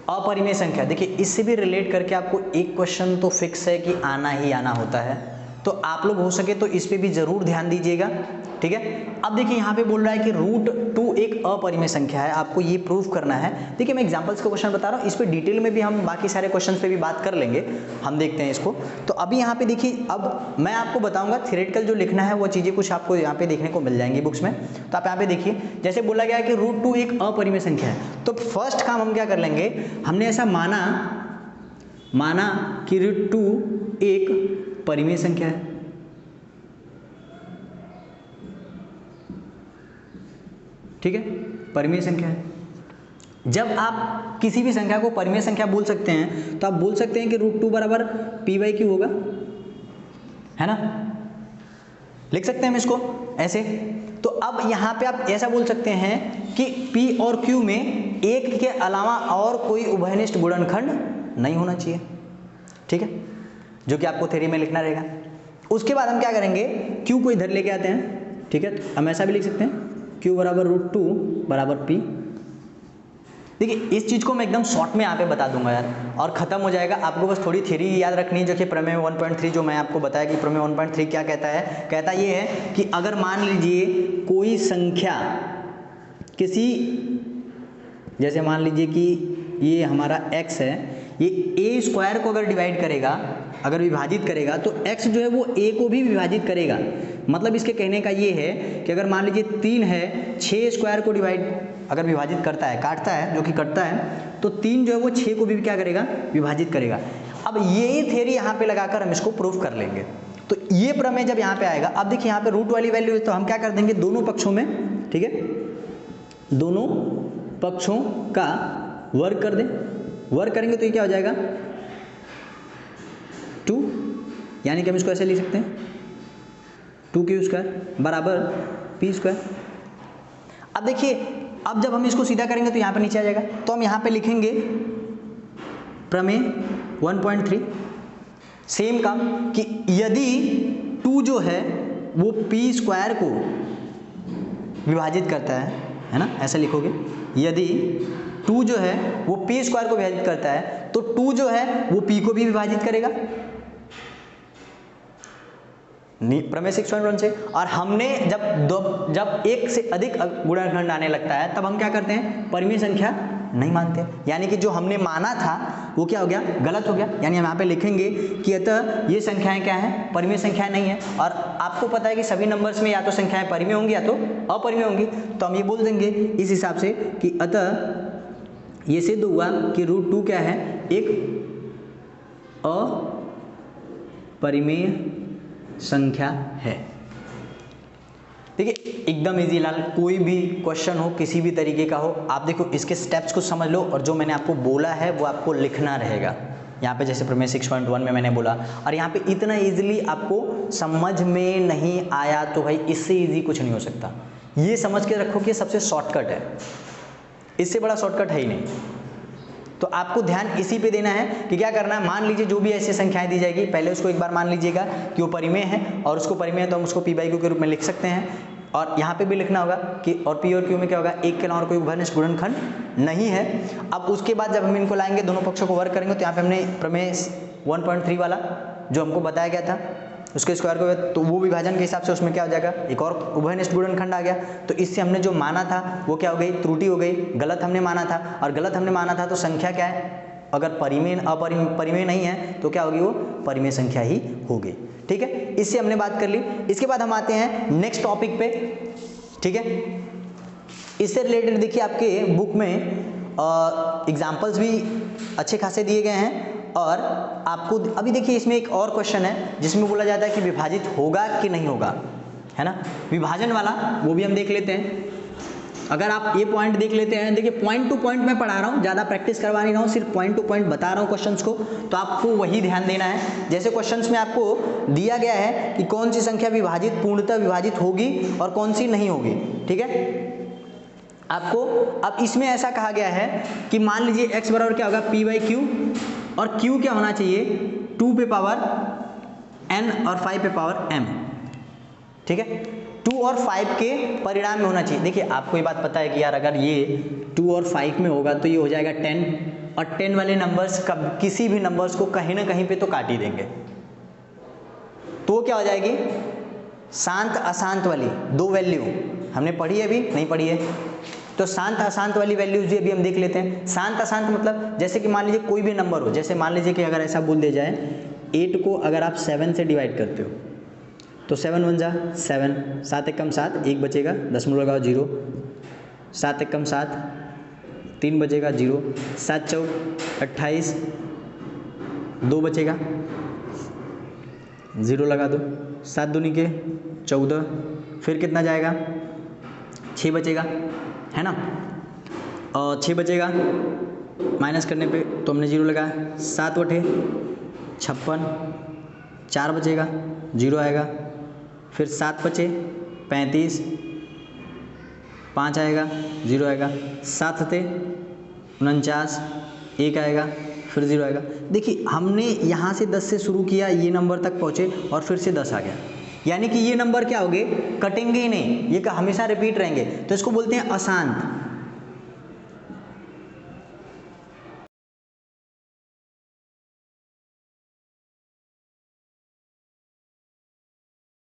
अपरिमेय संख्या, देखिए इससे भी रिलेट करके आपको एक क्वेश्चन तो फिक्स है कि आना ही आना होता है, तो आप लोग हो सके तो इस पे भी जरूर ध्यान दीजिएगा, ठीक है। अब देखिए यहाँ पे बोल रहा है कि √2 एक अपरिमेय संख्या है, आपको ये प्रूव करना है। देखिए मैं एग्जांपल्स का क्वेश्चन बता रहा हूँ, इस पे डिटेल में भी हम बाकी सारे क्वेश्चंस पे भी बात कर लेंगे, हम देखते हैं इसको। तो अभी यहाँ पे देखिए, अब मैं आपको बताऊंगा थियोरेटिकल जो लिखना है वो चीजें कुछ आपको यहाँ पे देखने को मिल जाएंगी बुक्स में। तो आप यहाँ पे देखिए, जैसे बोला गया है कि √2 एक अपरिमेय संख्या है, तो फर्स्ट काम हम क्या कर लेंगे, हमने ऐसा माना कि √2 एक परिमेय संख्या है, ठीक है, परिमेय संख्या है। जब आप किसी भी संख्या को परिमेय संख्या बोल सकते हैं तो आप बोल सकते हैं कि √2 बराबर p/q होगा, है ना, लिख सकते हैं हम इसको ऐसे। तो अब यहां पे आप ऐसा बोल सकते हैं कि p और q में एक के अलावा और कोई उभयनिष्ठ गुणनखंड नहीं होना चाहिए, ठीक है, जो कि आपको थ्योरी में लिखना रहेगा। उसके बाद हम क्या करेंगे, q को इधर लेके आते हैं, ठीक है, हम ऐसा भी लिख सकते हैं q बराबर √2 बराबर p। देखिए इस चीज को मैं एकदम शॉर्ट में यहाँ पे बता दूंगा यार, और खत्म हो जाएगा। आपको बस थोड़ी थ्योरी याद रखनी है, जो कि प्रमेय 1.3 जो मैं आपको बताया कि प्रमेय 1.3 क्या कहता है, कहता ये है कि अगर मान लीजिए कोई संख्या किसी, जैसे मान लीजिए कि ये हमारा x है, ये a² को अगर डिवाइड करेगा, अगर विभाजित करेगा, तो x जो है वो a को भी विभाजित करेगा। मतलब इसके कहने का ये है कि अगर मान लीजिए 3 है, 6² को अगर विभाजित करता है, काटता है, जो कि कटता है, तो 3 जो है वो 6 को भी क्या करेगा, विभाजित करेगा। अब यही थ्योरी यहाँ पे लगाकर हम इसको प्रूफ कर लेंगे। तो ये प्रमेय जब यहाँ पे आएगा, अब देखिए यहाँ पे रूट वाली वैल्यू है, तो हम क्या कर देंगे, दोनों पक्षों में, ठीक है, दोनों पक्षों का वर्ग कर दें। वर्ग करेंगे तो ये क्या हो जाएगा, 2, यानी कि हम इसको ऐसे लिख सकते हैं 2q² बराबर p²। अब देखिए, अब जब हम इसको सीधा करेंगे तो यहाँ पे नीचे आ जाएगा, तो हम यहाँ पे लिखेंगे प्रमेय 1.3, सेम काम कि यदि 2 जो है वो p² को विभाजित करता है ना, ऐसा लिखोगे, यदि 2 जो है वो p² को विभाजित करता है, तो 2 जो है वो p को भी विभाजित करेगा, प्रमेय 6.1 से। और हमने जब एक से अधिक गुणनखंड आने लगता है, तब हम क्या करते हैं, परिमेय संख्या नहीं मानते, यानी कि जो हमने माना था वो क्या हो गया, गलत हो गया। यानी हम यहाँ पे लिखेंगे कि अतः ये संख्याएं क्या है, परिमेय संख्याएं नहीं है। और आपको पता है कि सभी नंबर्स में या तो संख्याएं परिमेय होंगी या तो अपरिमेय होंगी, तो हम ये बोल देंगे इस हिसाब से कि अतः ये सिद्ध हुआ कि √2 क्या है, एक अपरिमेय संख्या है। देखिए एकदम इजी लाल, कोई भी क्वेश्चन हो, किसी भी तरीके का हो, आप देखो इसके स्टेप्स को समझ लो, और जो मैंने आपको बोला है वो आपको लिखना रहेगा। यहाँ पे जैसे प्रमेय 6.1 में मैंने बोला, और यहाँ पे इतना इजीली आपको समझ में नहीं आया तो भाई इससे इजी कुछ नहीं हो सकता। ये समझ के रखो कि सबसे शॉर्टकट है, इससे बड़ा शॉर्टकट है ही नहीं। तो आपको ध्यान इसी पे देना है कि क्या करना है, मान लीजिए जो भी ऐसी संख्याएं दी जाएगी, पहले उसको एक बार मान लीजिएगा कि वो परिमेय है, और उसको परिमेय है तो हम उसको p/q के रूप में लिख सकते हैं। और यहाँ पे भी लिखना होगा कि और p और q में क्या होगा, एक के अलावा और कोई उभयनिष्ठ गुणनखंड नहीं है। अब उसके बाद जब हम इनको लाएंगे, दोनों पक्षों को वर्ग करेंगे, तो यहाँ पे हमने प्रमेय 1.3 वाला जो हमको बताया गया था उसके स्क्वायर को, तो वो विभाजन के हिसाब से उसमें क्या हो जाएगा, एक और उभयनिष्ठ गुणनखंड आ गया। तो इससे हमने जो माना था वो क्या हो गई, त्रुटि हो गई, गलत हमने माना था। और गलत हमने माना था तो संख्या क्या है, अगर परिमेय नहीं है तो क्या होगी, वो परिमेय संख्या ही होगी, ठीक है। इससे हमने बात कर ली। इसके बाद हम आते हैं नेक्स्ट टॉपिक पे, ठीक है। इससे रिलेटेड देखिए आपके बुक में एग्जाम्पल्स भी अच्छे खासे दिए गए हैं, और आपको अभी देखिए इसमें एक और क्वेश्चन है जिसमें बोला जाता है कि विभाजित होगा कि नहीं होगा, है ना, विभाजन वाला, वो भी हम देख लेते हैं। अगर आप ये पॉइंट देख लेते हैं, देखिए पॉइंट टू पॉइंट मैं पढ़ा रहा हूँ, ज़्यादा प्रैक्टिस करवा नहीं रहा हूँ, सिर्फ पॉइंट टू पॉइंट बता रहा हूँ क्वेश्चंस को, तो आपको वही ध्यान देना है। जैसे क्वेश्चंस में आपको दिया गया है कि कौन सी संख्या विभाजित, पूर्णतः विभाजित होगी और कौन सी नहीं होगी, ठीक है। आपको अब इसमें ऐसा कहा गया है कि मान लीजिए x बराबर क्या होगा, p/q, और q क्या होना चाहिए, 2 पे पावर n और 5 पे पावर m, ठीक है। 2 और 5 के परिणाम में होना चाहिए। देखिए आपको ये बात पता है कि यार अगर ये 2 और 5 में होगा तो ये हो जाएगा 10, और 10 वाले नंबर्स कब किसी भी नंबर्स को कहीं ना कहीं पे तो काट ही देंगे, तो वो क्या हो जाएगी, शांत अशांत वाली दो वैल्यू हमने पढ़ी है, अभी नहीं पढ़ी है, तो शांत अशांत वाली वैल्यूज भी अभी हम देख लेते हैं। शांत अशांत मतलब जैसे कि मान लीजिए कोई भी नंबर हो, जैसे मान लीजिए कि अगर ऐसा बोल दिया जाए 8 को अगर आप 7 से डिवाइड करते हो तो 7 1 जा 7, 7 एक कम 7, 1 बचेगा, 10 में लगाओ 0, 7 एक कम 7, 3 बचेगा 0, 7 चौक 28, 2 बचेगा 0 लगा दो, 7 दूनी के 14, फिर कितना जाएगा 6 बचेगा, है ना, और 6 बचेगा माइनस करने पे तो हमने 0 लगाया, 7 बटे 56, 4 बचेगा 0 आएगा, फिर 7 बचे 35, 5 आएगा 0 आएगा, 7 सते 49, 1 आएगा, फिर 0 आएगा। देखिए हमने यहाँ से 10 से शुरू किया, ये नंबर तक पहुँचे और फिर से 10 आ गया, यानी कि ये नंबर क्या हो गए, कटेंगे ही नहीं, ये हमेशा रिपीट रहेंगे, तो इसको बोलते हैं अशांत।